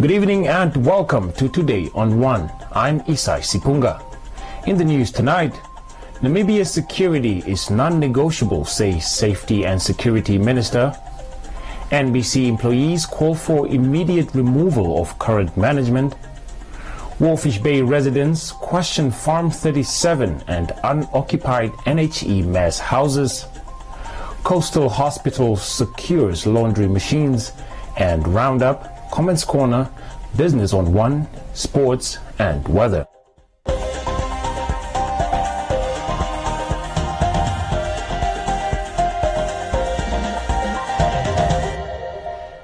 Good evening and welcome to Today on One. I'm Isai Sipunga. In the news tonight, Namibia's security is non-negotiable, says Safety and Security Minister. NBC employees call for immediate removal of current management. Walfish Bay residents question Farm 37 and unoccupied NHE mass houses. Coastal Hospital secures laundry machines. And Roundup, Comments Corner, Business on One, Sports and Weather.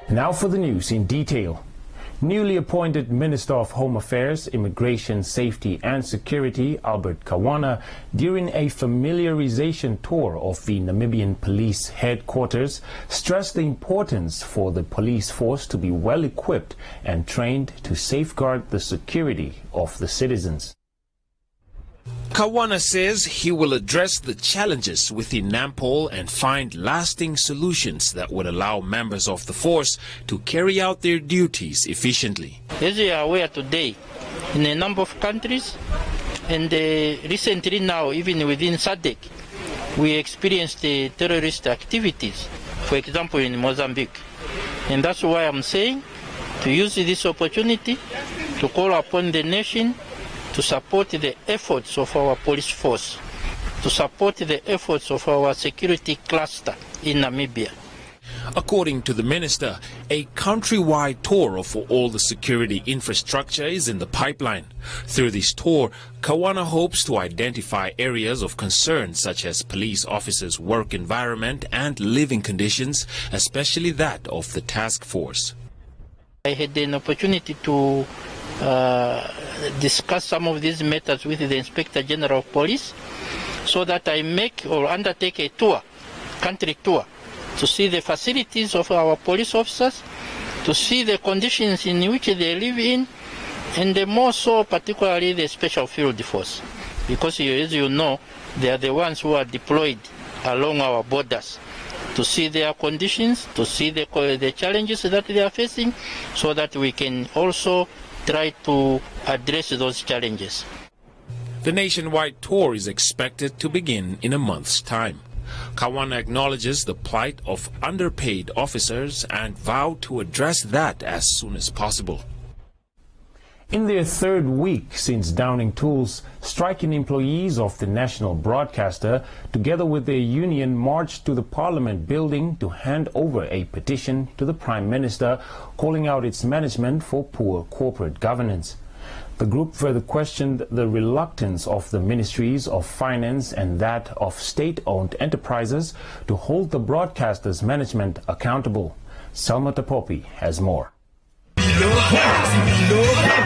Now for the news in detail. Newly appointed Minister of Home Affairs, Immigration, Safety and Security, Albert Kawana, during a familiarization tour of the Namibian police headquarters, stressed the importance for the police force to be well equipped and trained to safeguard the security of the citizens. Kawana says he will address the challenges within Nampol and find lasting solutions that would allow members of the force to carry out their duties efficiently. As you are aware today, in a number of countries, and recently now even within SADC, we experienced terrorist activities, for example in Mozambique. And that's why I'm saying to use this opportunity to call upon the nation to support the efforts of our police force, to support the efforts of our security cluster in Namibia. According to the minister, a countrywide tour of all the security infrastructure is in the pipeline. Through this tour, Kawana hopes to identify areas of concern such as police officers' work environment and living conditions, especially that of the task force. I had an opportunity to discuss some of these matters with the Inspector General of Police, so that I make or undertake a tour, country tour, to see the facilities of our police officers, to see the conditions in which they live in, and more so particularly the Special Field Force, because as you know, they are the ones who are deployed along our borders, to see their conditions, to see the challenges that they are facing, so that we can also try to address those challenges. The nationwide tour is expected to begin in a month's time. Kawana acknowledges the plight of underpaid officers and vowed to address that as soon as possible. In their third week since downing tools, striking employees of the national broadcaster, together with their union, marched to the Parliament building to hand over a petition to the Prime Minister calling out its management for poor corporate governance. The group further questioned the reluctance of the Ministries of Finance and that of state-owned enterprises to hold the broadcaster's management accountable. Selma Tapopi has more.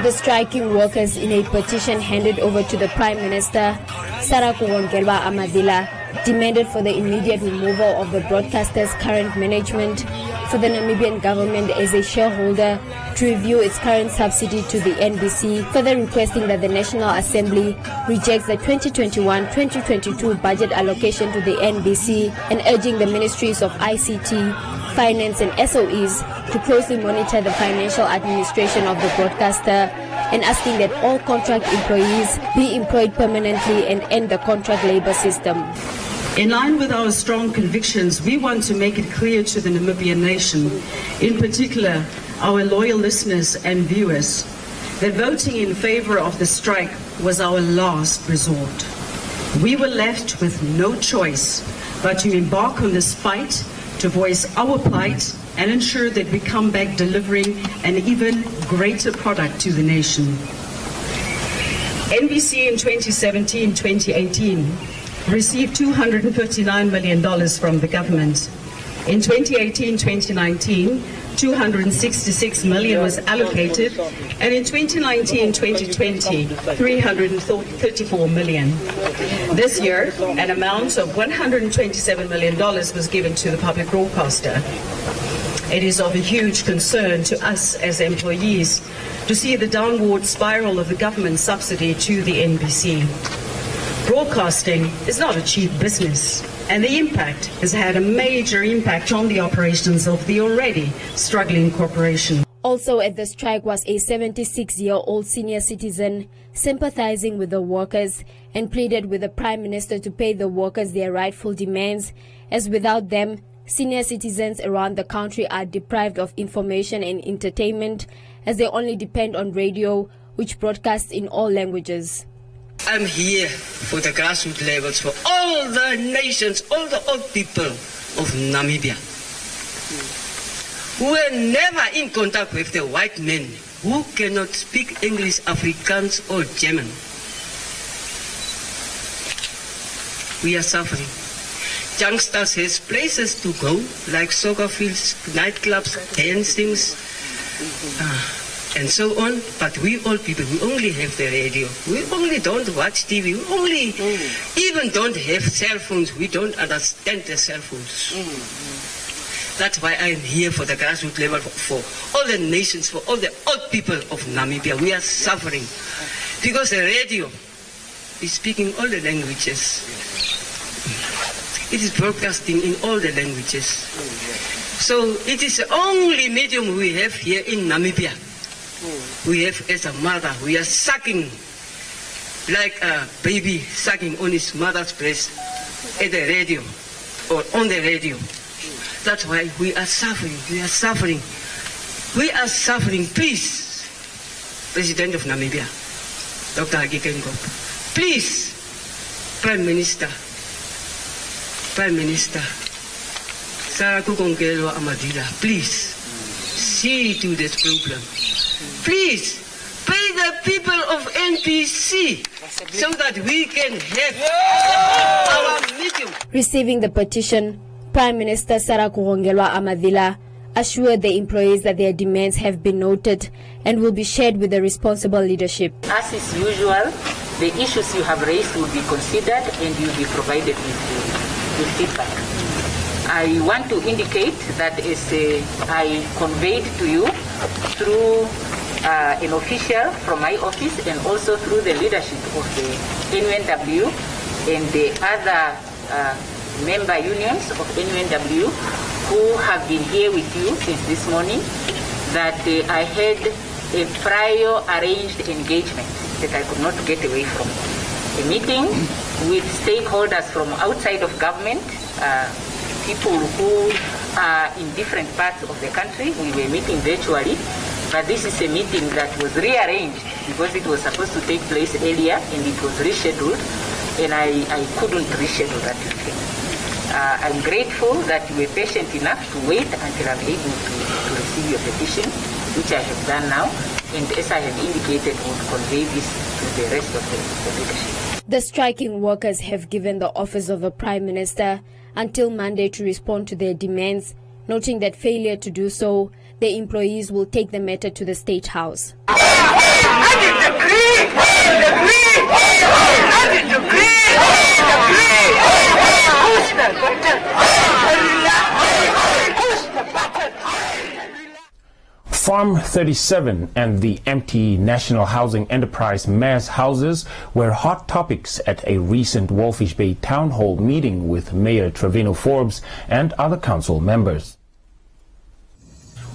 The striking workers in a petition handed over to the Prime Minister, Saraku Wongelwa Amadila, demanded for the immediate removal of the broadcaster's current management, for the Namibian government as a shareholder to review its current subsidy to the NBC, further requesting that the National Assembly rejects the 2021-2022 budget allocation to the NBC, and urging the Ministries of ICT, Finance and SOEs to closely monitor the financial administration of the broadcaster, and asking that all contract employees be employed permanently and end the contract labor system. In line with our strong convictions, we want to make it clear to the Namibian nation, in particular our loyal listeners and viewers, that voting in favor of the strike was our last resort. We were left with no choice but to embark on this fight to voice our plight and ensure that we come back delivering an even greater product to the nation. NBC in 2017-2018 received $259 million from the government. In 2018-2019, $266 million was allocated, and in 2019-2020, $334 million. This year, an amount of $127 million was given to the public broadcaster. It is of a huge concern to us as employees to see the downward spiral of the government subsidy to the NBC. Broadcasting is not a cheap business, and the impact has had a major impact on the operations of the already struggling corporation. Also at the strike was a 76-year-old senior citizen sympathizing with the workers and pleaded with the Prime Minister to pay the workers their rightful demands, as without them, senior citizens around the country are deprived of information and entertainment, as they only depend on radio, which broadcasts in all languages. I'm here for the grassroots levels, for all the nations, all the old people of Namibia, who were never in contact with the white men, who cannot speak English, Afrikaans or German. We are suffering. Youngsters has places to go, like soccer fields, nightclubs, dancings, and so on. But we old people, we only have the radio. We only don't watch TV. We only even don't have cell phones. We don't understand the cell phones. That's why I'm here for the grassroots level, for all the nations, for all the old people of Namibia. We are suffering because the radio is speaking all the languages. It is broadcasting in all the languages. So it is the only medium we have here in Namibia. We have as a mother, we are sucking like a baby sucking on his mother's breast at the radio or on the radio. That's why we are suffering. We are suffering. We are suffering. Please, President of Namibia, Dr. Hage Geingob, please, Prime Minister, Sarah Kukongelo Amadila, please, see to this problem. Please, pay the people of NPC so that we can have our medium. Receiving the petition, Prime Minister Sarah Kugongelwa Amadila assured the employees that their demands have been noted and will be shared with the responsible leadership. As is usual, the issues you have raised will be considered and you will be provided with feedback. I want to indicate that as I conveyed to you through an official from my office and also through the leadership of the NUNW and the other member unions of NUNW who have been here with you since this morning, that I had a prior arranged engagement that I could not get away from. A meeting with stakeholders from outside of government, people who are in different parts of the country. We were meeting virtually, but this is a meeting that was rearranged because it was supposed to take place earlier and it was rescheduled, and I couldn't reschedule that meeting. I'm grateful that you were patient enough to wait until I'm able to receive your petition, which I have done now, and as I have indicated, will convey this to the rest of the leadership. The striking workers have given the office of the Prime Minister until Monday to respond to their demands, noting that failure to do so, the employees will take the matter to the State House. Farm 37 and the empty National Housing Enterprise mayor's houses were hot topics at a recent Walfish Bay Town Hall meeting with Mayor Trevino Forbes and other council members.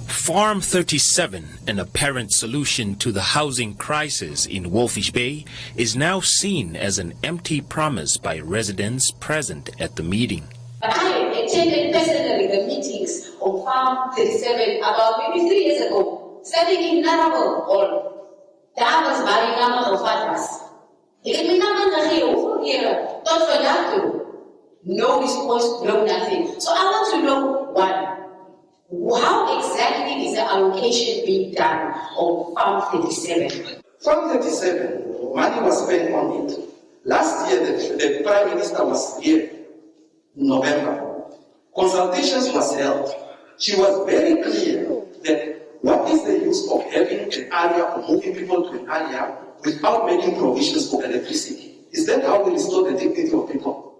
Farm 37, an apparent solution to the housing crisis in Walfish Bay, is now seen as an empty promise by residents present at the meeting. I attended personally the meetings of Farm 37 about maybe 3 years ago, starting in Narabo or Damas Marinama or Fatmas. No response, no nothing. So I want to know how exactly is the allocation being done of Farm 37? Farm 37, money was spent on it. Last year, the Prime Minister was here in November. Consultations was held. She was very clear that what is the use of having an area or moving people to an area without making provisions for electricity? Is that how we restore the dignity of people?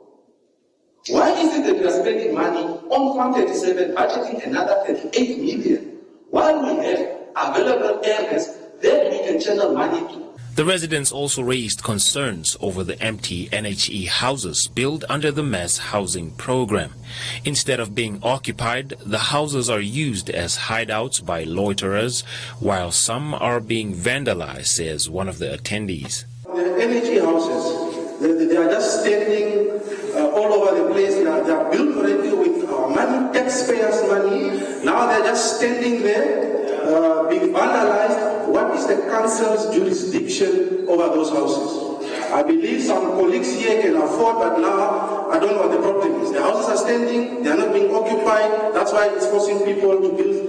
Why is it that we are spending money on Farm 37, budgeting another 38 million, while we have available areas that we can channel money to? The residents also raised concerns over the empty NHE houses built under the mass housing program. Instead of being occupied, the houses are used as hideouts by loiterers, while some are being vandalized, says one of the attendees. The NHE houses, they are just standing all over the place. They are built already with our money, taxpayers' money. Now they're just standing there, being vandalized. What is the council's jurisdiction over those houses? I believe some colleagues here can afford, but now I don't know what the problem is. The houses are standing, they are not being occupied. That's why it's forcing people to build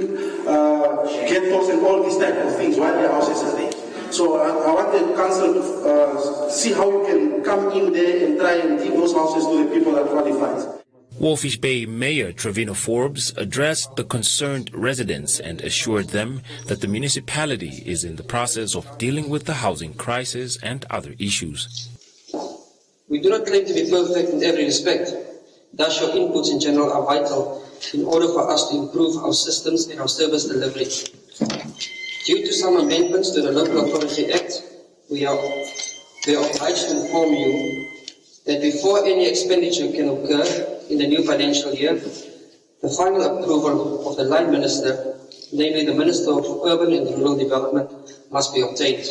ghettos and all these type of things while their houses are there. So I want the council to see how you can come in there and try and give those houses to the people that qualify. Walfish Bay Mayor Trevino Forbes addressed the concerned residents and assured them that the municipality is in the process of dealing with the housing crisis and other issues. We do not claim to be perfect in every respect. Thus, your inputs in general are vital in order for us to improve our systems and our service delivery. Due to some amendments to the Local Authority Act, we are obliged to inform you that before any expenditure can occur in the new financial year, the final approval of the line minister, namely the Minister of Urban and Rural Development, must be obtained.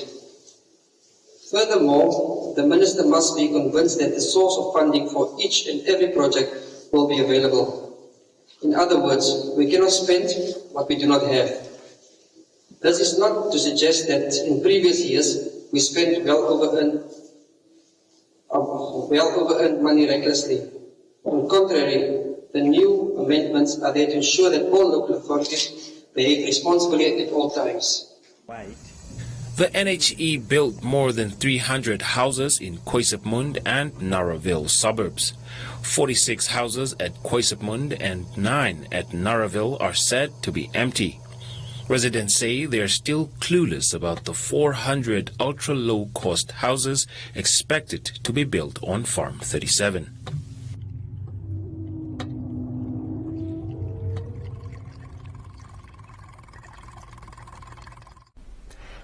Furthermore, the minister must be convinced that the source of funding for each and every project will be available. In other words, we cannot spend what we do not have. This is not to suggest that in previous years we spent well over-earned money recklessly. On the contrary, the new amendments are there to ensure that all local authorities behave responsibly at all times. The NHE built more than 300 houses in Khoisaphmund and Narraville suburbs. 46 houses at Khoisaphmund and 9 at Narraville are said to be empty. Residents say they are still clueless about the 400 ultra-low-cost houses expected to be built on Farm 37.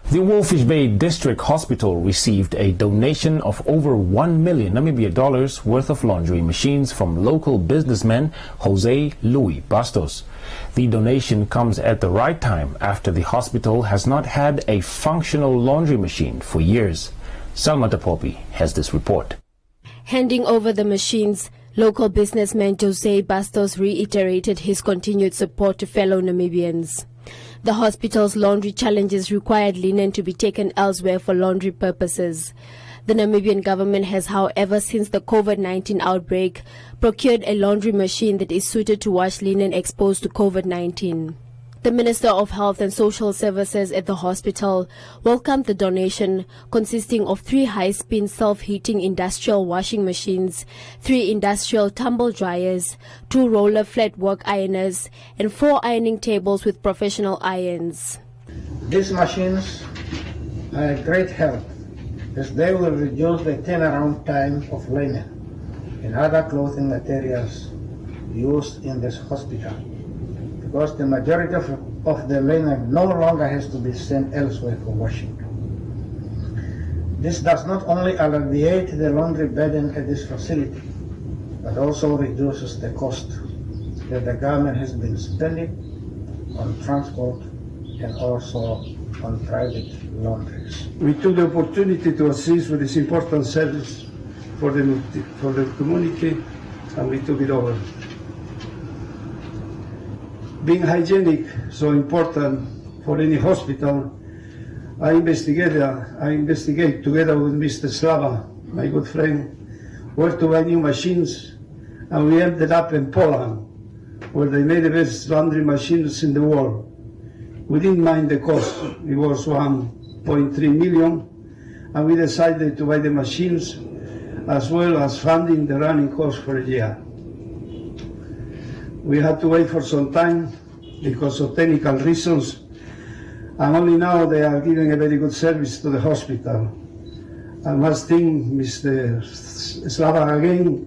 The Walfish Bay District Hospital received a donation of over 1 million Namibia dollars worth of laundry machines from local businessman Jose Louis Bastos. The donation comes at the right time after the hospital has not had a functional laundry machine for years. Salma Tapopi has this report. Handing over the machines, local businessman Jose Bastos reiterated his continued support to fellow Namibians. The hospital's laundry challenges required linen to be taken elsewhere for laundry purposes. The Namibian government has, however, since the COVID-19 outbreak, procured a laundry machine that is suited to wash linen exposed to COVID-19. The Minister of Health and Social Services at the hospital welcomed the donation, consisting of 3 high-spin self-heating industrial washing machines, 3 industrial tumble dryers, 2 roller flat work ironers, and 4 ironing tables with professional irons. These machines are a great help, as they will reduce the turnaround time of linen and other clothing materials used in this hospital, because the majority of the linen no longer has to be sent elsewhere for washing. This does not only alleviate the laundry burden at this facility, but also reduces the cost that the government has been spending on transport and also on private laundries. We took the opportunity to assist with this important service for the community, and we took it over. Being hygienic so important for any hospital, I investigate together with Mr. Slava, my good friend, where to buy new machines, and we ended up in Poland, where they made the best laundry machines in the world. We didn't mind the cost. It was 1.3 million, and we decided to buy the machines as well as funding the running cost for a year. We had to wait for some time because of technical reasons, and only now they are giving a very good service to the hospital. I must thank Mr. Slava again,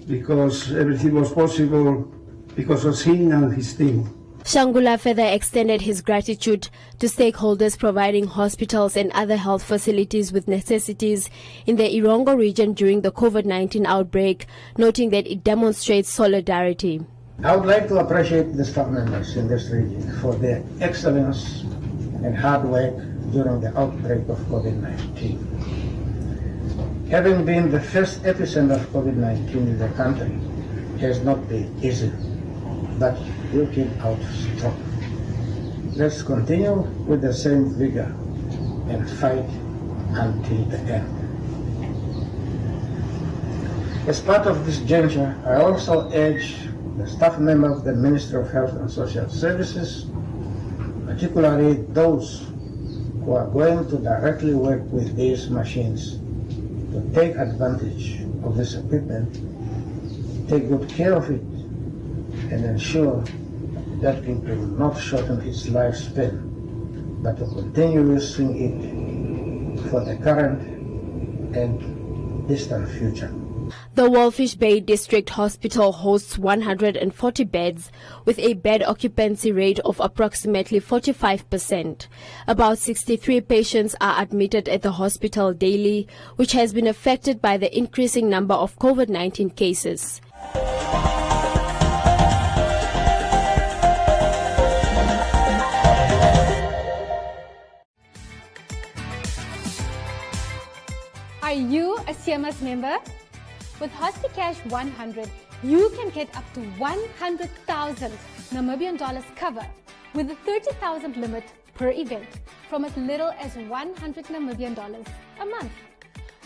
because everything was possible because of him and his team. Shangula further extended his gratitude to stakeholders providing hospitals and other health facilities with necessities in the Irongo region during the COVID-19 outbreak, noting that it demonstrates solidarity. I would like to appreciate the staff members in this region for their excellence and hard work during the outbreak of COVID-19. Having been the first epicenter of COVID-19 in the country has not been easy, but you came out strong. Let's continue with the same vigor and fight until the end. As part of this juncture, I also urge the staff members of the Ministry of Health and Social Services, particularly those who are going to directly work with these machines, to take advantage of this equipment, take good care of it, and ensure that it will not shorten its lifespan, but to continue using it for the current and distant future. The Walfish Bay District Hospital hosts 140 beds with a bed occupancy rate of approximately 45%. About 63 patients are admitted at the hospital daily, which has been affected by the increasing number of COVID-19 cases. Are you a CMS member? With HospiCash 100, you can get up to 100,000 Namibian dollars cover with a 30,000 limit per event from as little as 100 Namibian dollars a month.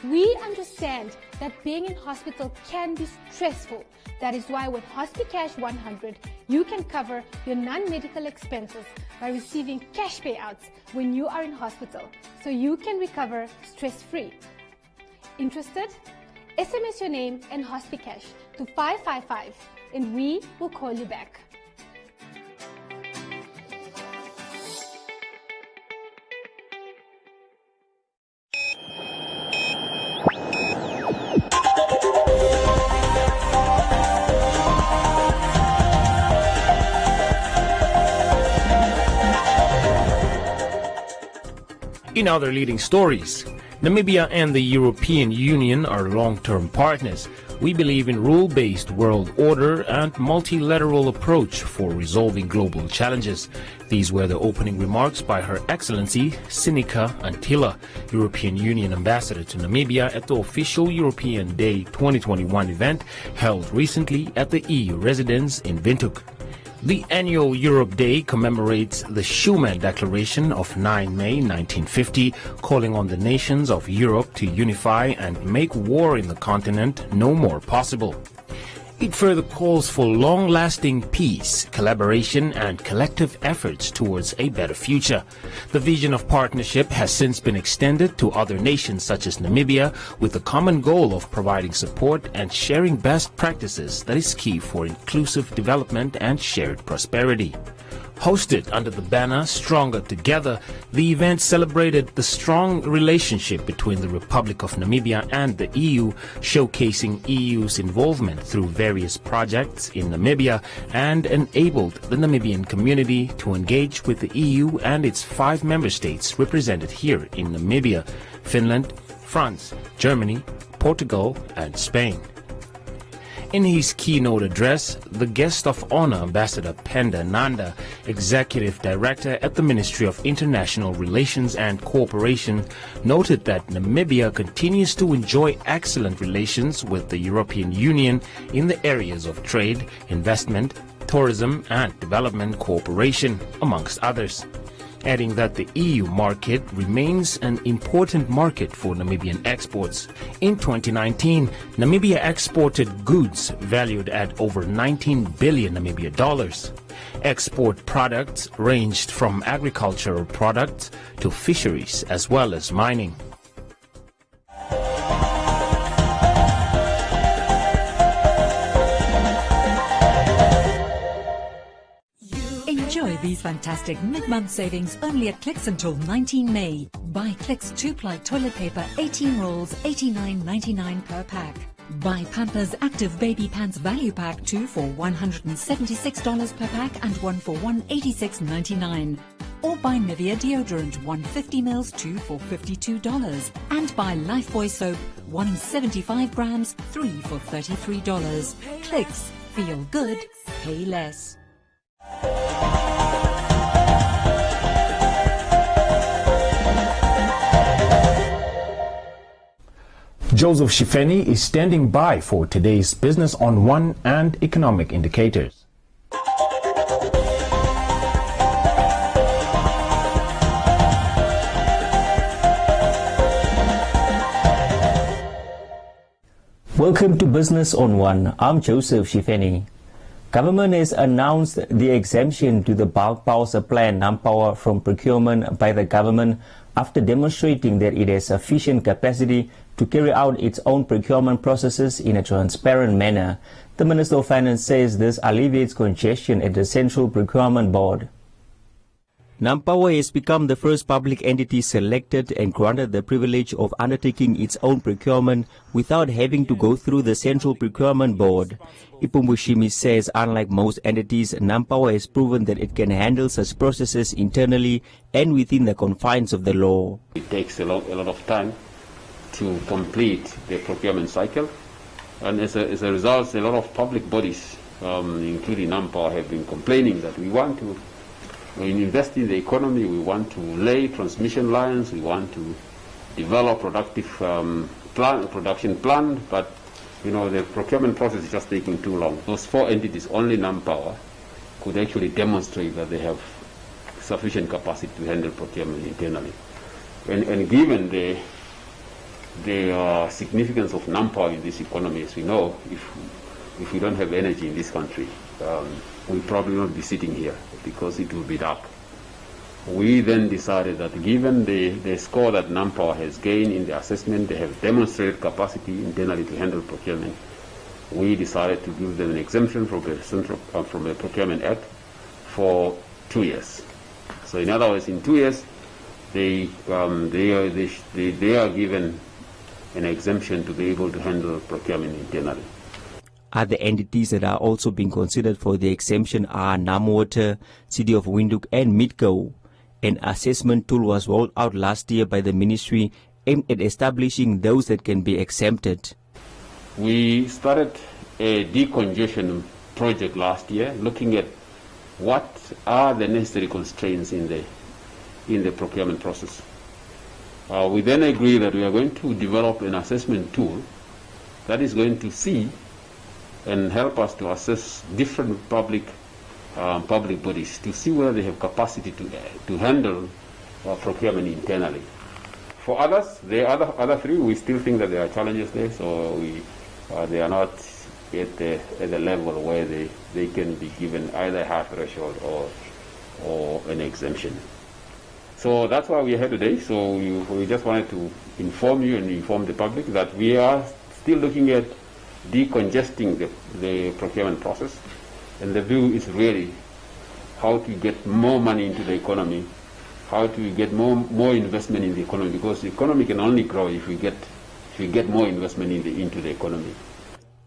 We understand that being in hospital can be stressful. That is why with HospiCash 100, you can cover your non-medical expenses by receiving cash payouts when you are in hospital, so you can recover stress-free. Interested? SMS your name and HospiCash to 555 and we will call you back. In other leading stories, Namibia and the European Union are long-term partners. We believe in rule-based world order and multilateral approach for resolving global challenges. These were the opening remarks by Her Excellency Sinika Antila, European Union Ambassador to Namibia, at the official European Day 2021 event held recently at the EU residence in Windhoek. The annual Europe Day commemorates the Schuman Declaration of 9 May 1950, calling on the nations of Europe to unify and make war in the continent no more possible. It further calls for long-lasting peace, collaboration and collective efforts towards a better future. The vision of partnership has since been extended to other nations such as Namibia, with the common goal of providing support and sharing best practices that is key for inclusive development and shared prosperity. Hosted under the banner Stronger Together, the event celebrated the strong relationship between the Republic of Namibia and the EU, showcasing EU's involvement through various projects in Namibia, and enabled the Namibian community to engage with the EU and its 5 member states represented here in Namibia: Finland, France, Germany, Portugal and Spain. In his keynote address, the guest of honor, Ambassador Penda Nanda, Executive Director at the Ministry of International Relations and Cooperation, noted that Namibia continues to enjoy excellent relations with the European Union in the areas of trade, investment, tourism and development cooperation, amongst others, adding that the EU market remains an important market for Namibian exports. In 2019, Namibia exported goods valued at over 19 billion Namibia dollars. Export products ranged from agricultural products to fisheries as well as mining. Enjoy these fantastic mid-month savings only at Clicks until 19 May. Buy Clicks 2-ply toilet paper 18 rolls, $89.99 per pack. Buy Pampers Active Baby Pants Value Pack 2 for $176 per pack and 1 for $186.99. Or buy Nivea Deodorant 150 ml 2 for $52. And buy Lifebuoy Soap 175 grams 3 for $33. Clicks. Feel good. Pay less. Joseph Shifeni is standing by for today's Business on One and economic indicators. Welcome to Business on One. I'm Joseph Shifeni. Government has announced the exemption to the bulk power supply and non-power from procurement by the government after demonstrating that it has sufficient capacity to carry out its own procurement processes in a transparent manner. The Minister of Finance says this alleviates congestion at the Central Procurement Board. Non-power has become the first public entity selected and granted the privilege of undertaking its own procurement without having to go through the Central Procurement Board. Ipumbushimi says unlike most entities, non-power has proven that it can handle such processes internally and within the confines of the law. It takes a lot of time to complete the procurement cycle, and as a result, a lot of public bodies, including non-power, have been complaining that we want to invest in the economy, we want to lay transmission lines, we want to develop productive production plan, but the procurement process is just taking too long. Those four entities, only non-power, could actually demonstrate that they have sufficient capacity to handle procurement internally. And given the significance of non-power in this economy, as we know, if we don't have energy in this country, we probably won't be sitting here because it will be dark. We then decided that given the score that non-power has gained in the assessment, they have demonstrated capacity internally to handle procurement. We decided to give them an exemption from the Procurement Act for 2 years. So in other words, in 2 years, they are given an exemption to be able to handle procurement internally. Other entities that are also being considered for the exemption are Namwater, City of Windhoek and Midco. An assessment tool was rolled out last year by the ministry aimed at establishing those that can be exempted. We started a decongestion project last year looking at what are the necessary constraints in the procurement process. We then agreed that we are going to develop an assessment tool that is going to see and help us to assess different public bodies to see whether they have capacity to handle procurement internally. For others, the other three, we still think that there are challenges there, so they are not at the level where they can be given either a high threshold or an exemption. So that's why we are here today. So we just wanted to inform you and inform the public that we are still looking at decongesting the procurement process, and the view is really how to get more money into the economy, how to get more investment in the economy, because the economy can only grow if we get more investment into the economy.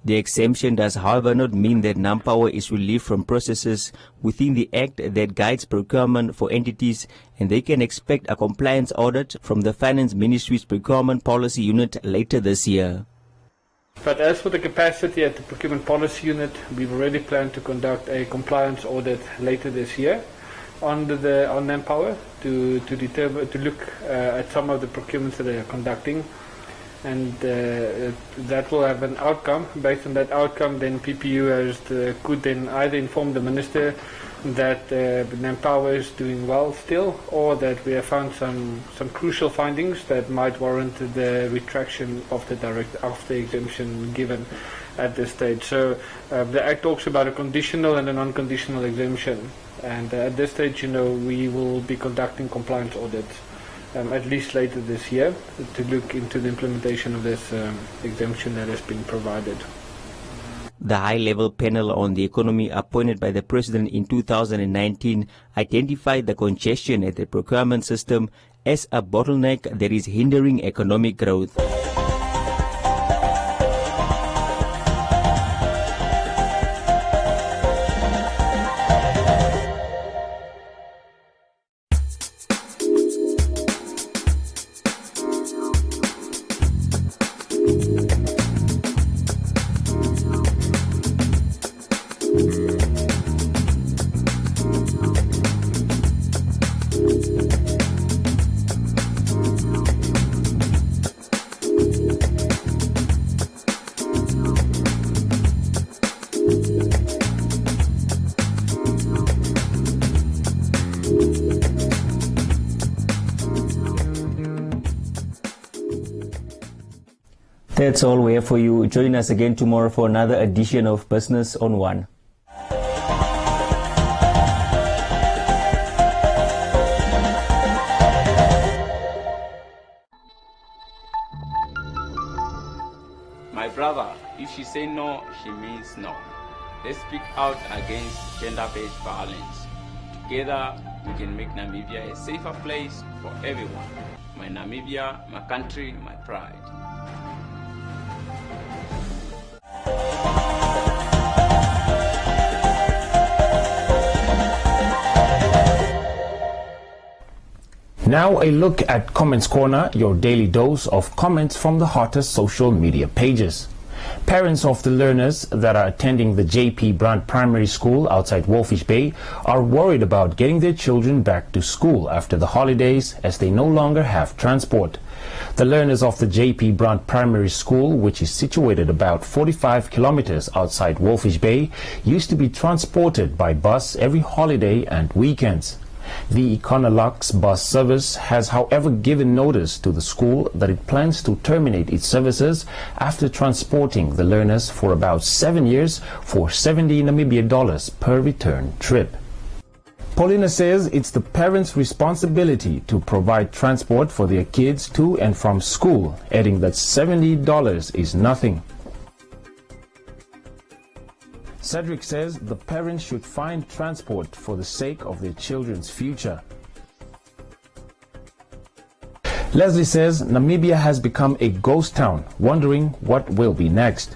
The exemption does, however, not mean that non-power is relieved from processes within the Act that guides procurement for entities, and they can expect a compliance audit from the Finance Ministry's Procurement Policy Unit later this year. But as for the capacity at the Procurement Policy Unit, we've already planned to conduct a compliance audit later this year on non-power to look at some of the procurements that they are conducting, and that will have an outcome. Based on that outcome, then PPU could then either inform the Minister that non-power is doing well still, or that we have found some crucial findings that might warrant the retraction of the exemption given at this stage. So the Act talks about a conditional and a non-conditional exemption, and at this stage, we will be conducting compliance audits at least later this year to look into the implementation of this exemption that has been provided. The high-level panel on the economy appointed by the President in 2019 identified the congestion at the procurement system as a bottleneck that is hindering economic growth. That's all we have for you. Join us again tomorrow for another edition of Business on One. My brother, if she say no, she means no. Let's speak out against gender-based violence. Together, we can make Namibia a safer place for everyone. My Namibia, my country, my pride. Now a look at Comments Corner, your daily dose of comments from the hottest social media pages. Parents of the learners that are attending the J.P. Brandt Primary School outside Walfish Bay are worried about getting their children back to school after the holidays as they no longer have transport. The learners of the J.P. Brandt Primary School, which is situated about 45 kilometers outside Walfish Bay, used to be transported by bus every holiday and weekends. The Econolux bus service has, however, given notice to the school that it plans to terminate its services after transporting the learners for about 7 years for 70 Namibian dollars per return trip. Paulina says it's the parents' responsibility to provide transport for their kids to and from school, adding that $70 is nothing. Cedric says the parents should find transport for the sake of their children's future. Leslie says Namibia has become a ghost town, wondering what will be next.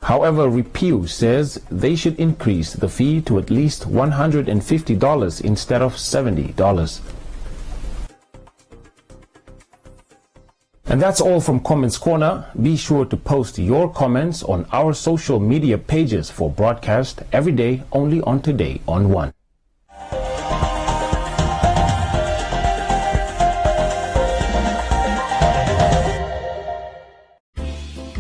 However, Repew says they should increase the fee to at least $150 instead of $70. And that's all from Comments Corner. Be sure to post your comments on our social media pages for broadcast every day only on Today on One.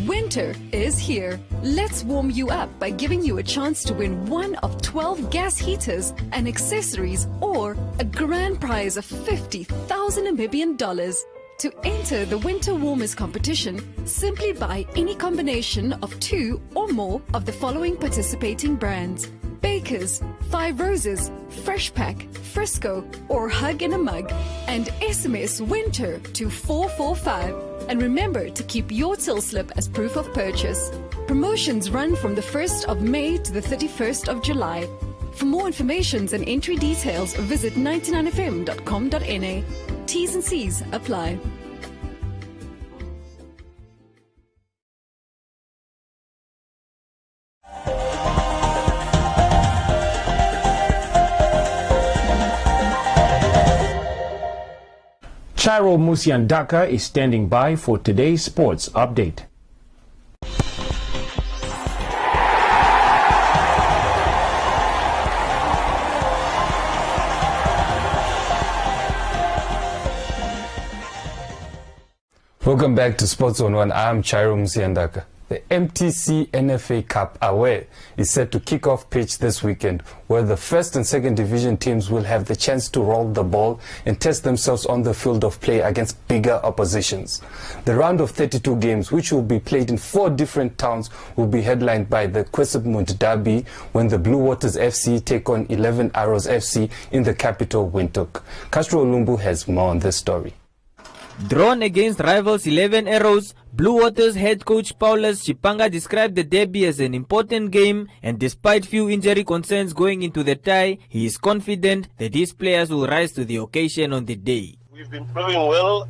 Winter is here. Let's warm you up by giving you a chance to win one of 12 gas heaters and accessories or a grand prize of 50,000 Namibian dollars. To enter the Winter Warmers competition, simply buy any combination of 2 or more of the following participating brands: Baker's, Five Roses, Fresh Pack, Frisco, or Hug in a Mug, and SMS WINTER to 445. And remember to keep your till slip as proof of purchase. Promotions run from the 1st of May to the 31st of July. For more information and entry details, visit 99fm.com.na. T's and C's apply. Chairo Musiandaka is standing by for today's sports update. Welcome back to Sports on One. I'm Chairo Musiandaka. The MTC NFA Cup Away is set to kick off pitch this weekend, where the first and second division teams will have the chance to roll the ball and test themselves on the field of play against bigger oppositions. The round of 32 games, which will be played in 4 different towns, will be headlined by the Kwesipmund Derby when the Blue Waters FC take on 11 Arrows FC in the capital, Windhoek. Castro Olumbu has more on this story. Drawn against rivals 11 Arrows, Blue Waters head coach Paulus Chipanga described the derby as an important game, and despite few injury concerns going into the tie, he is confident that his players will rise to the occasion on the day. We've been playing well.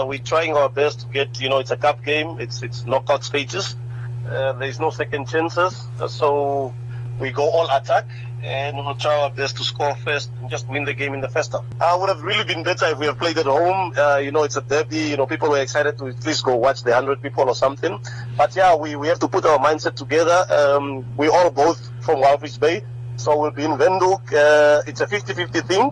We're trying our best to get, it's a cup game, it's knockout stages. There's no second chances, so we go all attack. And we'll try our best to score first and just win the game in the first half. I would have really been better if we had played at home. It's a derby. People were excited to at least go watch the 100 people or something. But yeah, we have to put our mindset together. We all both from Walfish Bay, so we'll be in Windhoek. It's a 50-50 thing.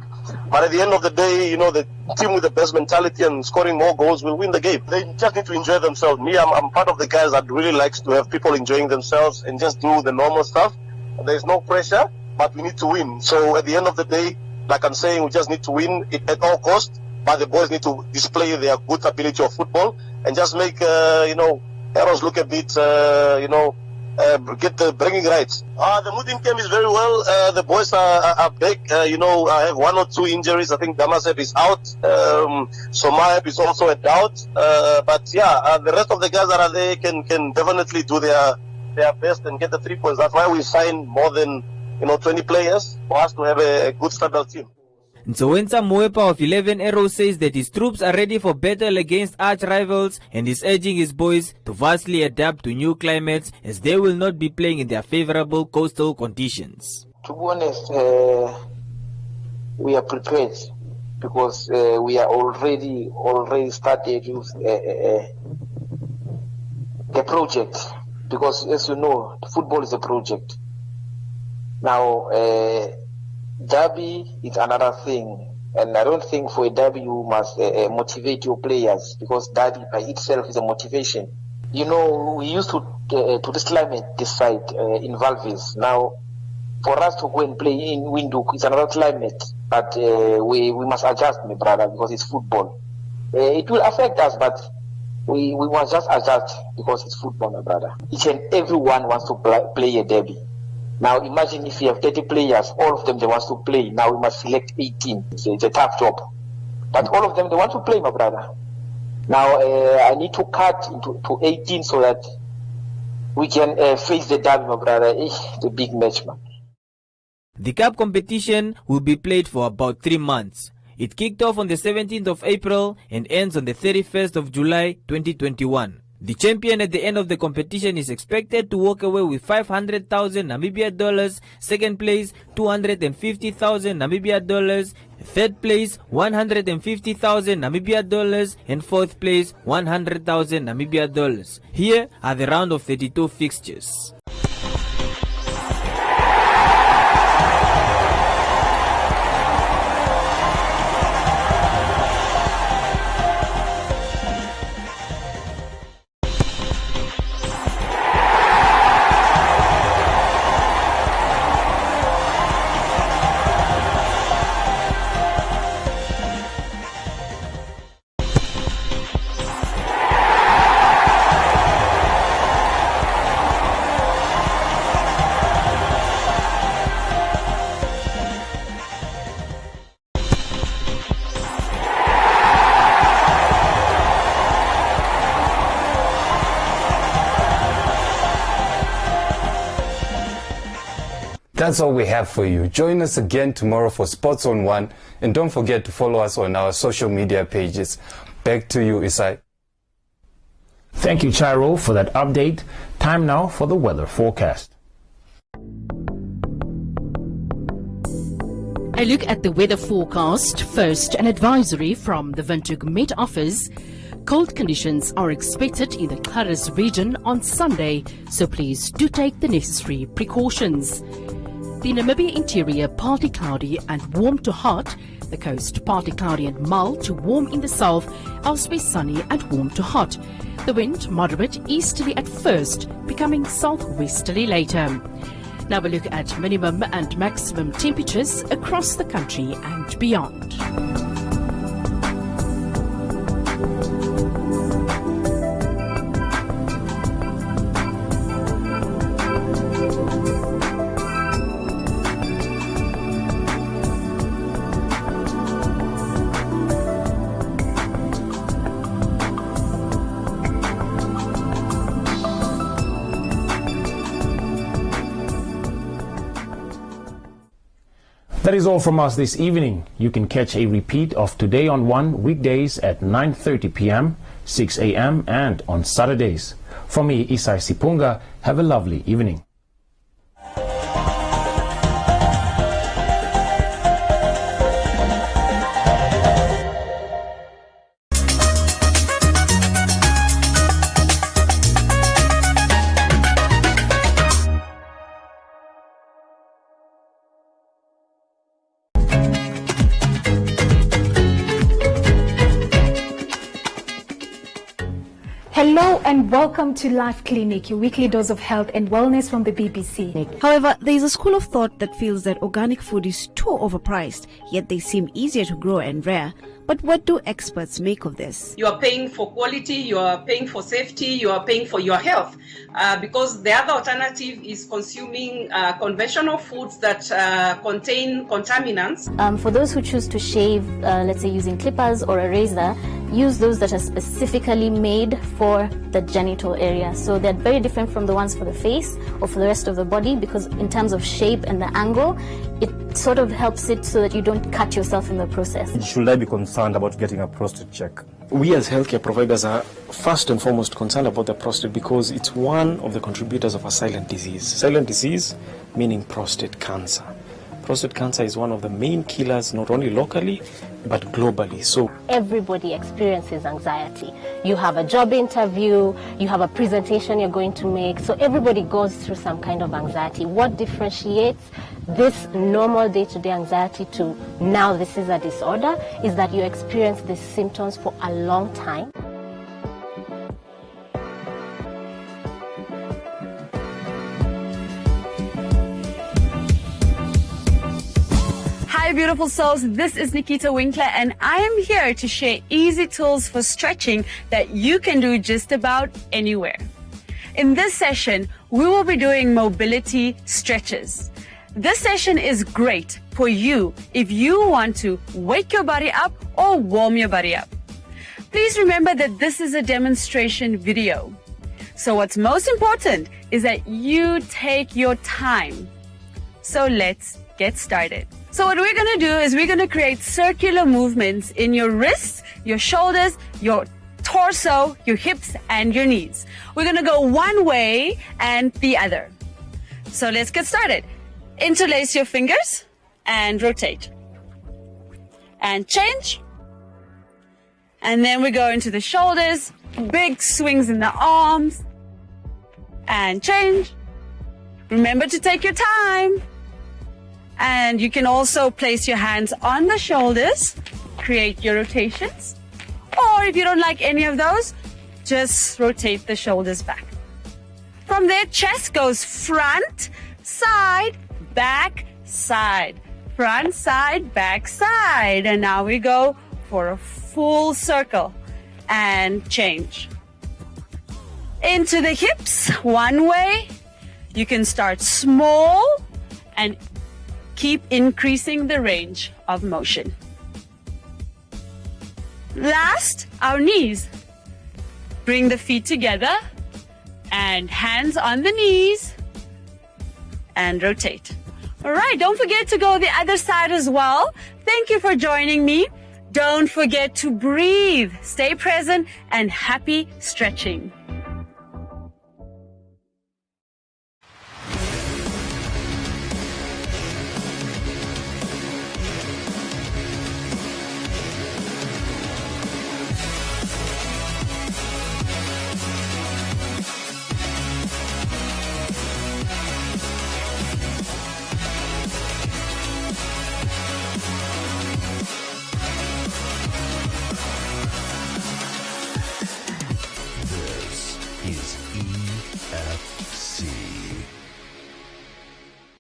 But at the end of the day, the team with the best mentality and scoring more goals will win the game. They just need to enjoy themselves. Me, I'm part of the guys that really likes to have people enjoying themselves and just do the normal stuff. There's no pressure. But we need to win. So at the end of the day, like I'm saying, we just need to win it at all costs. but the boys need to display their good ability of football and just make Arrows look a bit get the bringing rights. The mood in camp is very well. The boys are back. I have 1 or 2 injuries. I think Damasep is out. Somayep is also a doubt. But yeah, the rest of the guys that are there can definitely do their best and get the 3 points. That's why we signed more than 20 players for us to have a good stable team. Nsowensa Moepa of 11 Arrows says that his troops are ready for battle against arch rivals and is urging his boys to vastly adapt to new climates as they will not be playing in their favorable coastal conditions. To be honest, we are prepared because we are already started with the project, because as you know, football is a project. Now, derby is another thing, and I don't think for a derby you must motivate your players, because derby by itself is a motivation. We used to this climate this side in Valvis. Now, for us to go and play in Windhoek, it's another climate, but we must adjust, my brother, because it's football. It will affect us, but we must just adjust because it's football, my brother. Each and everyone wants to play a derby. Now imagine if you have 30 players, all of them they want to play. Now we must select 18. It's a tough job. But all of them they want to play, my brother. Now I need to cut to 18 so that we can face the derby, my brother. The big match, man. The cup competition will be played for about 3 months. It kicked off on the 17th of April and ends on the 31st of July 2021. The champion at the end of the competition is expected to walk away with 500,000 Namibia dollars, second place 250,000 Namibia dollars, third place 150,000 Namibia dollars, and fourth place 100,000 Namibia dollars. Here are the round of 32 fixtures. That's all we have for you. Join us again tomorrow for Sports on One, and don't forget to follow us on our social media pages. Back to you, Isai. Thank you, Chairo, for that update. Time now for the weather forecast. A look at the weather forecast. First, an advisory from the Windhoek Met Office. Cold conditions are expected in the Clarus region on Sunday, so please do take the necessary precautions. The Namibia interior partly cloudy and warm to hot. The coast partly cloudy and mild to warm in the south, elsewhere sunny and warm to hot. The wind moderate easterly at first, becoming southwesterly later. Now we look at minimum and maximum temperatures across the country and beyond. That is all from us this evening. You can catch a repeat of Today on One weekdays at 9:30 p.m., 6 a.m. and on Saturdays. From me, Isai Sipunga, have a lovely evening. Hello and welcome to Life Clinic, your weekly dose of health and wellness from the BBC. However, there is a school of thought that feels that organic food is too overpriced, yet they seem easier to grow and rare. But what do experts make of this? You are paying for quality, you are paying for safety, you are paying for your health, because the other alternative is consuming conventional foods that contain contaminants. For those who choose to shave, let's say using clippers or a razor, use those that are specifically made for the genital area. So they're very different from the ones for the face or for the rest of the body, because in terms of shape and the angle, it sort of helps it so that you don't cut yourself in the process. Should I be concerned about getting a prostate check? We as healthcare providers are first and foremost concerned about the prostate because it's one of the contributors of a silent disease. Silent disease meaning prostate cancer. Prostate cancer is one of the main killers, not only locally, but globally. So everybody experiences anxiety. You have a job interview, you have a presentation you're going to make, so everybody goes through some kind of anxiety. What differentiates this normal day-to-day anxiety to now this is a disorder is that you experience these symptoms for a long time. Hi beautiful souls, this is Nikita Winkler and I am here to share easy tools for stretching that you can do just about anywhere. In this session, we will be doing mobility stretches. This session is great for you if you want to wake your body up or warm your body up. Please remember that this is a demonstration video. So what's most important is that you take your time. So let's get started. So what we're going to do is we're going to create circular movements in your wrists, your shoulders, your torso, your hips, and your knees. We're going to go one way and the other. So let's get started. Interlace your fingers and rotate. And change. And then we go into the shoulders, big swings in the arms. And change. Remember to take your time. And you can also place your hands on the shoulders, create your rotations. Or if you don't like any of those, just rotate the shoulders back. From there, chest goes front, side, back, side. Front, side, back, side. And now we go for a full circle and change. Into the hips, one way. You can start small and keep increasing the range of motion. Last, our knees. Bring the feet together and hands on the knees and rotate. All right, don't forget to go the other side as well. Thank you for joining me. Don't forget to breathe, stay present, and happy stretching.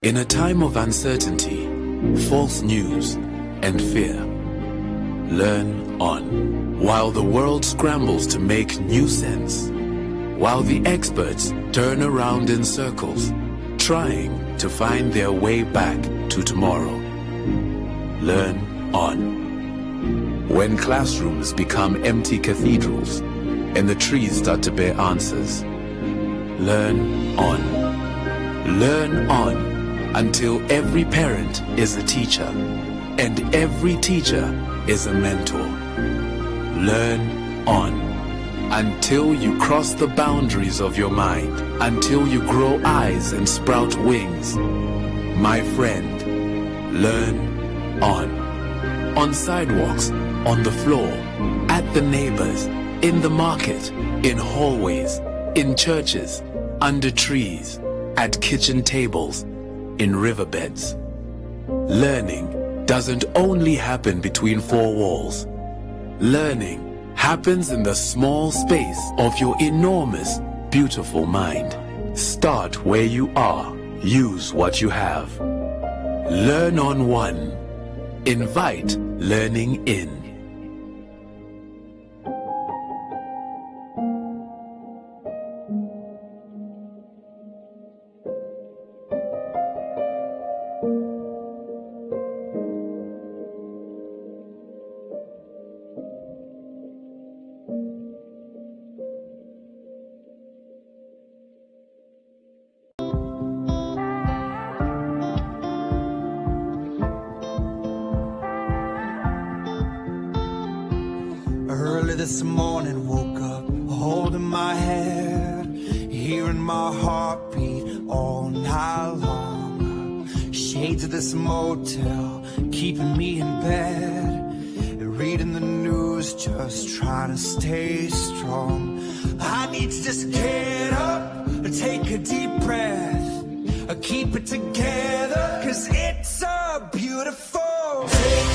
In a time of uncertainty, false news, and fear, learn on. While the world scrambles to make new sense, while the experts turn around in circles, trying to find their way back to tomorrow, learn on. When classrooms become empty cathedrals and the trees start to bear answers, learn on. Learn on. Until every parent is a teacher and every teacher is a mentor. Learn on until you cross the boundaries of your mind, until you grow eyes and sprout wings. My friend, learn on. On sidewalks, on the floor, at the neighbors, in the market, in hallways, in churches, under trees, at kitchen tables, in riverbeds. Learning doesn't only happen between four walls. Learning happens in the small space of your enormous, beautiful mind. Start where you are. Use what you have. Learn on one. Invite learning in. this morning, woke up holding my head, hearing my heartbeat all night long. Shades of this motel keeping me in bed, reading the news, just trying to stay strong. I need to just get up, take a deep breath, keep it together, 'cause it's a beautiful day.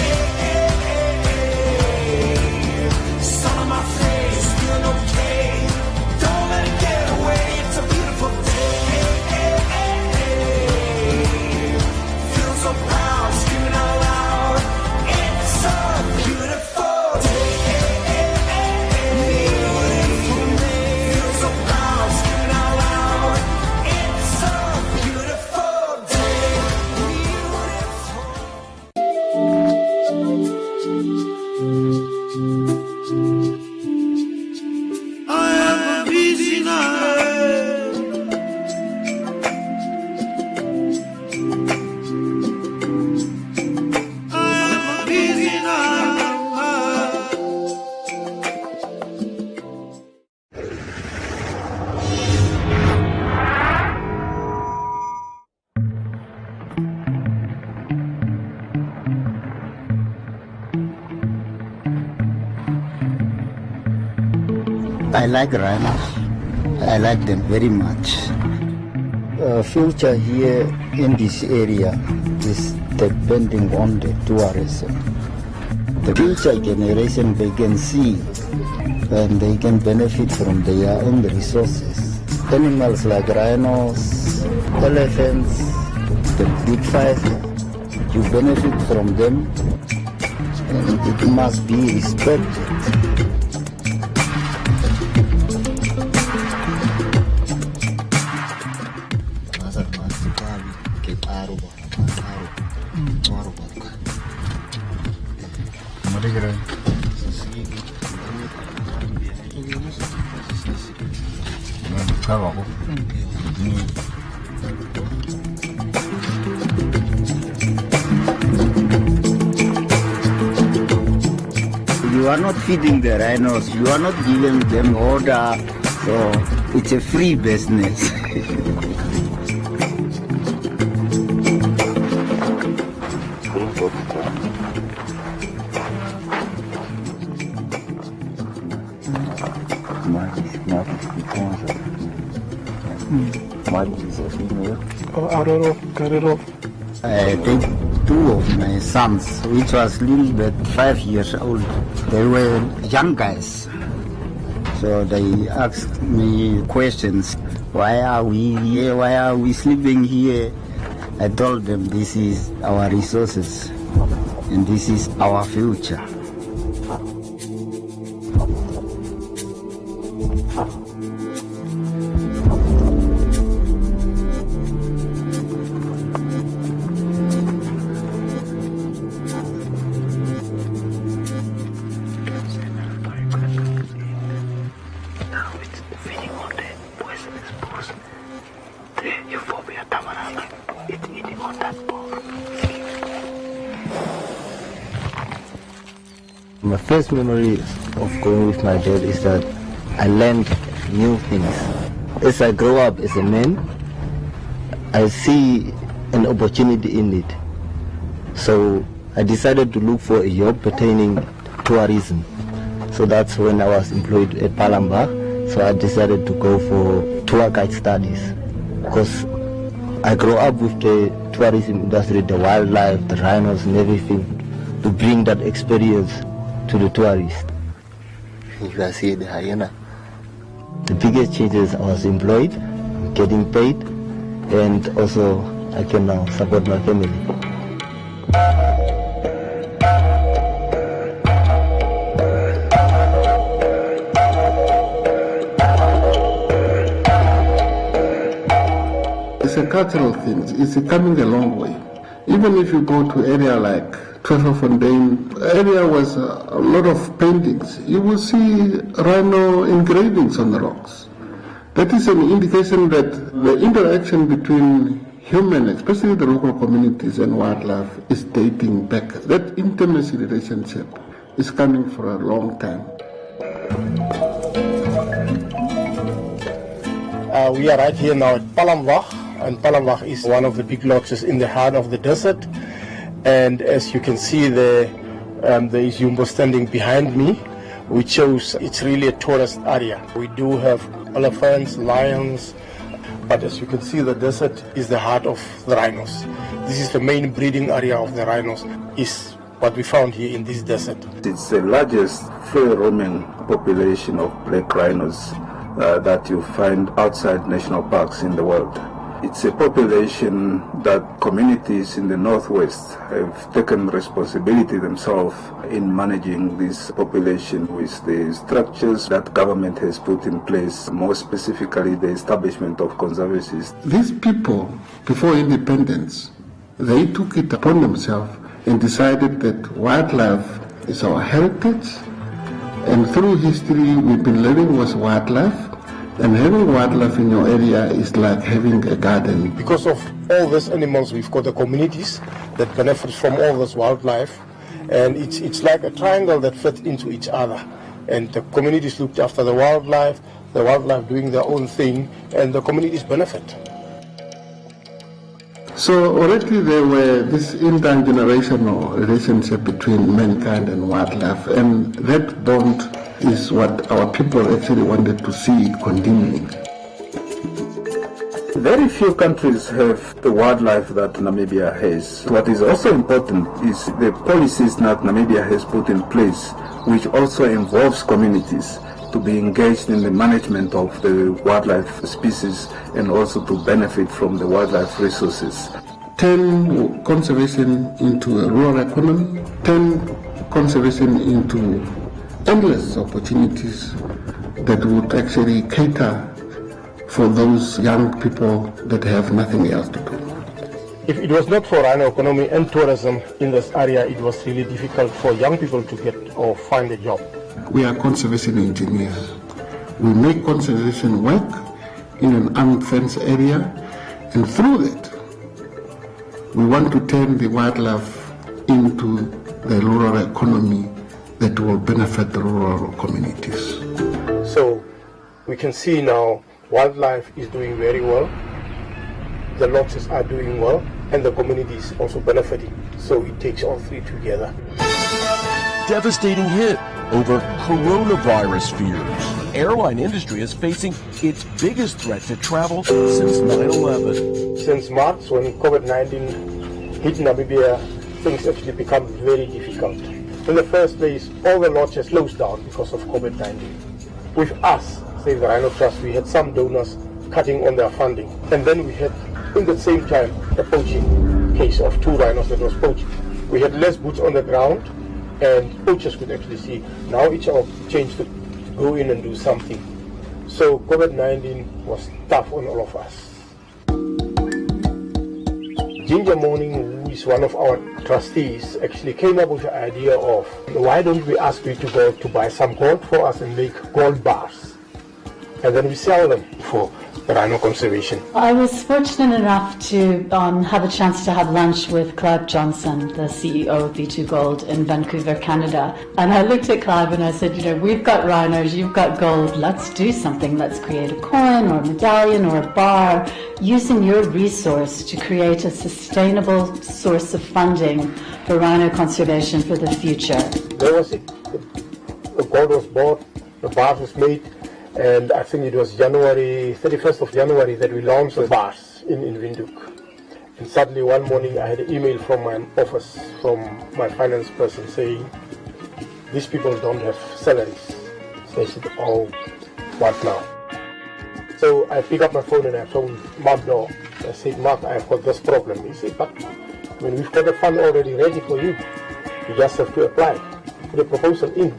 Sun on my face, feeling okay. Don't let it get away. It's a beautiful day. Feel so proud, screaming out loud. It's a beautiful day. Beautiful day. Feel so proud, screaming out loud. It's a beautiful day. I have a busy night. I have a busy night. I like rhinos. I like them very much. Future here in this area is depending on the tourism. The future generation, they can see and they can benefit from their own resources. Animals like rhinos, elephants, the big five, you benefit from them and it must be respected. You are not feeding the rhinos, you are not giving them order, so it's a free business. I don't know, cut it off. I take two of my sons, which was little bit 5 years old. They were young guys. So they asked me questions. Why are we here? Why are we sleeping here? I told them this is our resources and this is our future. My first memory of going with my dad is that I learned new things. As I grow up as a man, I see an opportunity in it. So I decided to look for a job pertaining to tourism. So that's when I was employed at Palamba. So I decided to go for tour guide studies. Because I grew up with the tourism industry, the wildlife, the rhinos and everything, to bring that experience to the tourists. You can see the hyena. The biggest changes, I was employed, getting paid, and also I can now support my family. It's a cultural thing. It's coming a long way. Even if you go to area like Treasure-Fontaine, area was a lot of paintings. You will see rhino engravings on the rocks. That is an indication that the interaction between human, especially the local communities and wildlife, is dating back. That intimacy relationship is coming for a long time. We are right here now at Palambach, and Palambach is one of the big lodges in the heart of the desert. And as you can see there is Jumbo standing behind me, which shows it's really a tourist area. We do have elephants, lions, but as you can see, the desert is the heart of the rhinos. This is the main breeding area of the rhinos, is what we found here in this desert. It's the largest free-roaming population of black rhinos that you find outside national parks in the world. It's a population that communities in the northwest have taken responsibility themselves in managing this population with the structures that government has put in place, more specifically the establishment of conservancies. These people, before independence, they took it upon themselves and decided that wildlife is our heritage, and through history we've been living with wildlife, and having wildlife in your area is like having a garden. Because of all these animals, we've got the communities that benefit from all this wildlife, and it's like a triangle that fits into each other. And the communities looked after the wildlife doing their own thing, and the communities benefit. So already there were this intergenerational relationship between mankind and wildlife, and that bond is what our people actually wanted to see continuing. Very few countries have the wildlife that Namibia has. What is also important is the policies that Namibia has put in place, which also involves communities to be engaged in the management of the wildlife species and also to benefit from the wildlife resources. Turn conservation into a rural economy, turn conservation into endless opportunities that would actually cater for those young people that have nothing else to do. If it was not for rhino economy and tourism in this area, it was really difficult for young people to get or find a job. We are conservation engineers. We make conservation work in an unfenced area, and through that, we want to turn the wildlife into the rural economy that will benefit the rural communities. So we can see now wildlife is doing very well, the lodges are doing well, and the community is also benefiting. So it takes all three together. Devastating hit over coronavirus fears. Airline industry is facing its biggest threat to travel since 9/11. Since March, when COVID-19 hit Namibia, things actually become very difficult. In the first place, all the lodges closed down because of COVID-19. With us, Save the Rhino Trust, we had some donors cutting on their funding. And then we had, in the same time, a poaching case of 2 rhinos that was poached. We had less boots on the ground, and poachers could actually see. Now it's our change to go in and do something. So COVID-19 was tough on all of us. Ginger Morning, who is one of our trustees, actually came up with the idea of, why don't we ask you to go to buy some gold for us and make gold bars, and then we sell them for the rhino conservation. I was fortunate enough to have a chance to have lunch with Clive Johnson, the CEO of B2 Gold in Vancouver, Canada. And I looked at Clive and I said, we've got rhinos, you've got gold, let's do something. Let's create a coin or a medallion or a bar using your resource to create a sustainable source of funding for rhino conservation for the future. There was it. The gold was bought, the bars was made, and I think it was 31st of January that we launched the bars in Windhoek. And suddenly one morning I had an email from my office, from my finance person, saying, these people don't have salaries. So I said, oh, what now? So I picked up my phone and I phoned Mark Daw. I said, Mark, I've got this problem. He said, but we've got the fund already ready for you. You just have to apply, put a proposal in.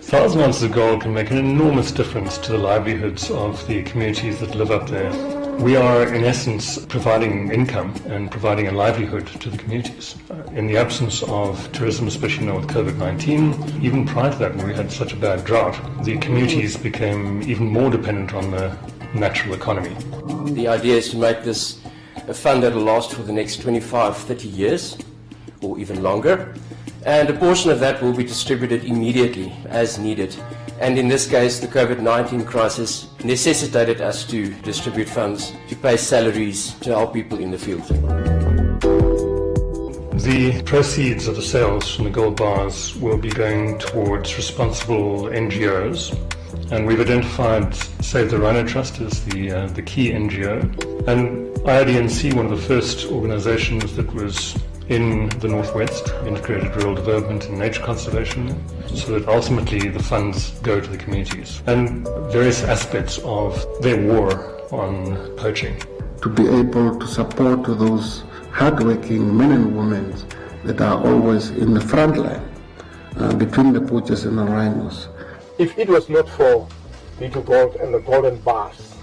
1,000 ounces of gold can make an enormous difference to the livelihoods of the communities that live up there. We are, in essence, providing income and providing a livelihood to the communities. In the absence of tourism, especially now with COVID-19, even prior to that, when we had such a bad drought, the communities became even more dependent on the natural economy. The idea is to make this a fund that will last for the next 25, 30 years, or even longer. And a portion of that will be distributed immediately as needed And in this case, the COVID-19 crisis necessitated us to distribute funds, to pay salaries, to help people in the field. The proceeds of the sales from the gold bars will be going towards responsible NGOs, and we've identified Save the Rhino Trust as the key NGO, and IRDNC, one of the first organizations that was in the Northwest, integrated rural development and nature conservation, so that ultimately the funds go to the communities and various aspects of their war on poaching. To be able to support those hardworking men and women that are always in the front line between the poachers and the rhinos. If it was not for B2 Gold and the golden bars,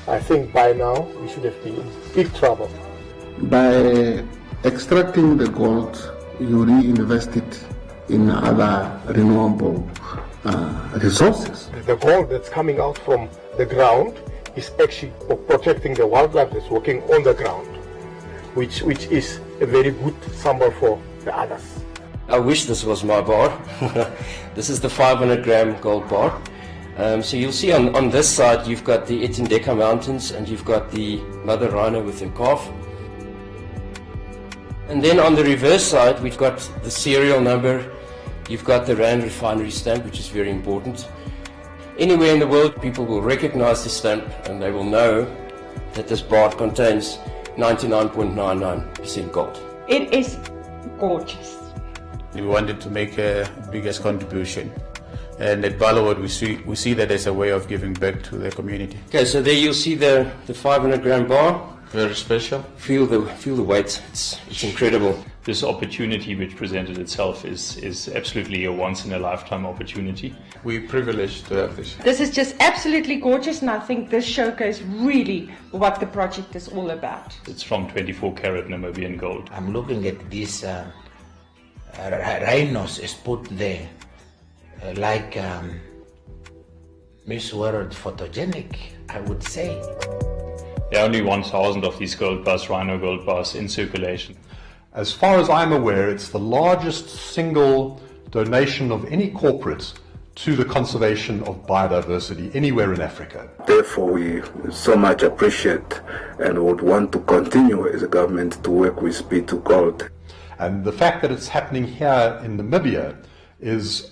I think by now we should have been in big trouble. By extracting the gold, you reinvest it in other renewable resources. The gold that's coming out from the ground is actually protecting the wildlife that's working on the ground, which is a very good symbol for the others. I wish this was my bar. This is the 500 gram gold bar. So you'll see on this side you've got the Itindeka Mountains and you've got the mother rhino with her calf. And then on the reverse side we've got the serial number, you've got the Rand refinery stamp, which is very important. Anywhere in the world people will recognize the stamp and they will know that this bar contains 99.99% gold. It is gorgeous. We wanted to make a biggest contribution, and at Ballowwood we see that as a way of giving back to the community. Okay, so there you'll see the 500 gram bar. Very special. Feel the weight. It's incredible. This opportunity which presented itself is absolutely a once-in-a-lifetime opportunity. We're privileged to have this. This is just absolutely gorgeous, and I think this showcases really what the project is all about. It's from 24 karat Namibian gold. I'm looking at these rhinos is put there like Miss World photogenic, I would say. There are only 1,000 of these gold bars, rhino gold bars, in circulation. As far as I'm aware, it's the largest single donation of any corporate to the conservation of biodiversity anywhere in Africa. Therefore, we so much appreciate and would want to continue as a government to work with B2 Gold. And the fact that it's happening here in Namibia is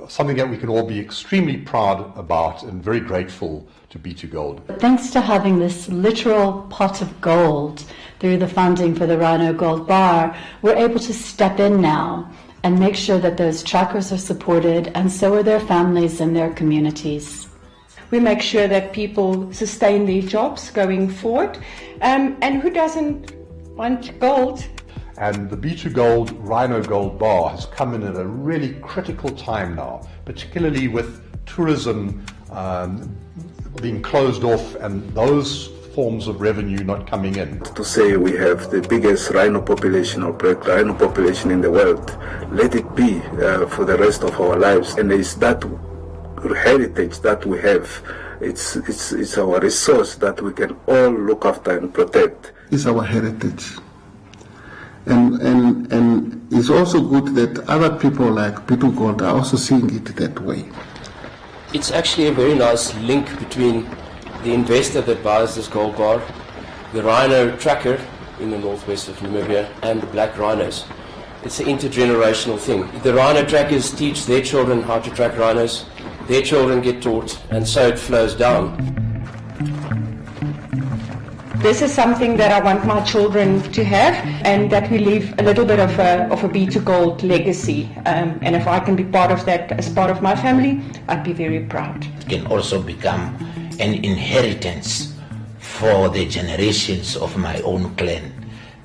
something that we can all be extremely proud about and very grateful to B2 Gold. Thanks to having this literal pot of gold through the funding for the Rhino Gold Bar, we're able to step in now and make sure that those trackers are supported, and so are their families and their communities. We make sure that people sustain their jobs going forward, and who doesn't want gold? And the B2 Gold Rhino Gold Bar has come in at a really critical time now, particularly with tourism being closed off and those forms of revenue not coming in. To say we have the biggest rhino population or black rhino population in the world, let it be for the rest of our lives. And it's that heritage that we have, it's our resource that we can all look after and protect. It's our heritage. And it's also good that other people like B2 Gold are also seeing it that way. It's actually a very nice link between the investor that buys this gold bar, the rhino tracker in the northwest of Namibia, and the black rhinos. It's an intergenerational thing. The rhino trackers teach their children how to track rhinos, their children get taught, and so it flows down. This is something that I want my children to have, and that we leave a little bit of a B2 Gold legacy. And if I can be part of that as part of my family, I'd be very proud. It can also become an inheritance for the generations of my own clan.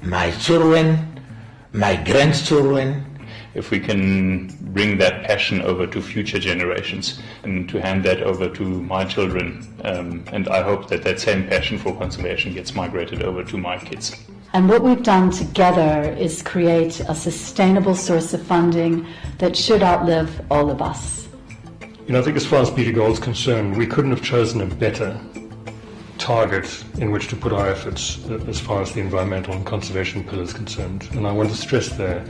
My children, my grandchildren. If we can bring that passion over to future generations and to hand that over to my children, and I hope that that same passion for conservation gets migrated over to my kids. And what we've done together is create a sustainable source of funding that should outlive all of us. You know, I think as far as B2 Gold is concerned, we couldn't have chosen a better target in which to put our efforts as far as the environmental and conservation pillar is concerned. And I want to stress there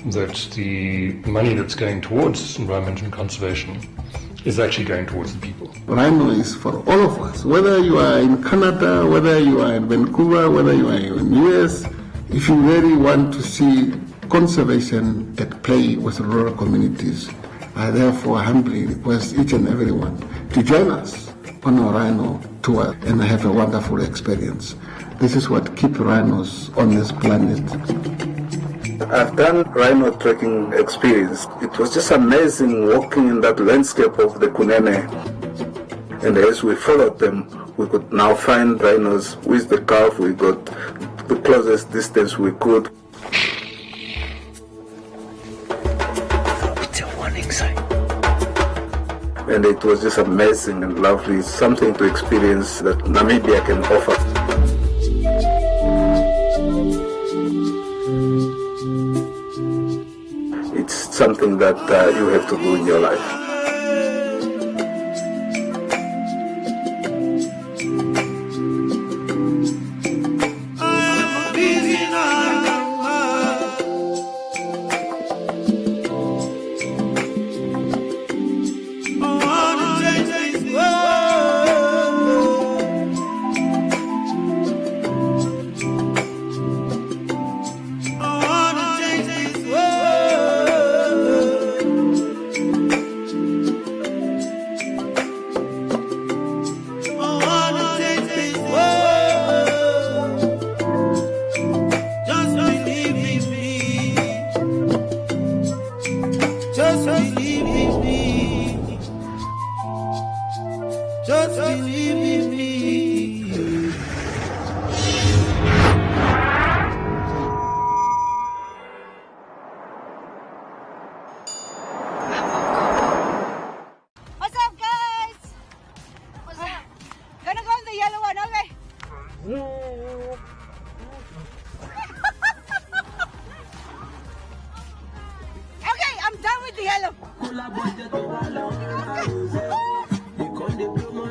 that the money that's going towards environment and conservation is actually going towards the people. Rhino is for all of us, whether you are in Canada, whether you are in Vancouver, whether you are in the US. If you really want to see conservation at play with rural communities, I therefore humbly request each and everyone to join us on our rhino tour and have a wonderful experience. This is what keeps rhinos on this planet. I've done rhino trekking experience. It was just amazing walking in that landscape of the Kunene. And as we followed them, we could now find rhinos with the calf. We got the closest distance we could. It's a warning sign. And it was just amazing and lovely, something to experience that Namibia can offer. It's something that you have to do in your life.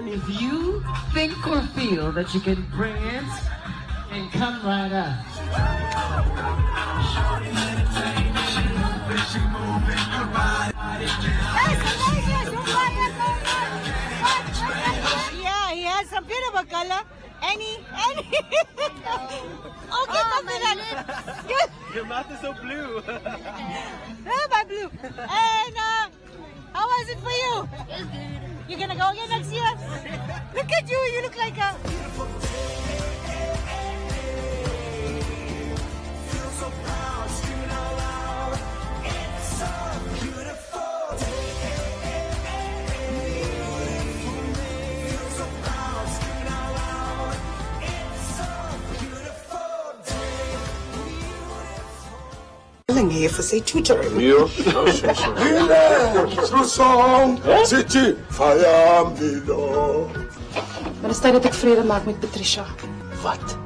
If you think or feel that you can prance and come right up. Yeah, he has a bit of a color. Any. Okay, good. Your mouth is so blue. My blue. And how was it for you? You're gonna go again next year? Look at you. You look like a. Hier vir sy tutoring. Ja, so song, City, Fire, Maar is tyd dat ek vrede maak met Patricia. Wat?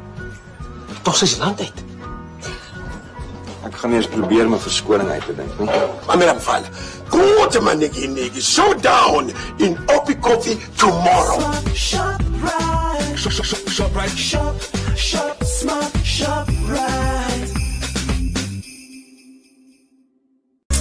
Tos is land uit. Ek gaan eers probeer my verskoning uit te dink, nie? Mamela mfana. Groot manigi showdown in GOtv tomorrow. Shop right.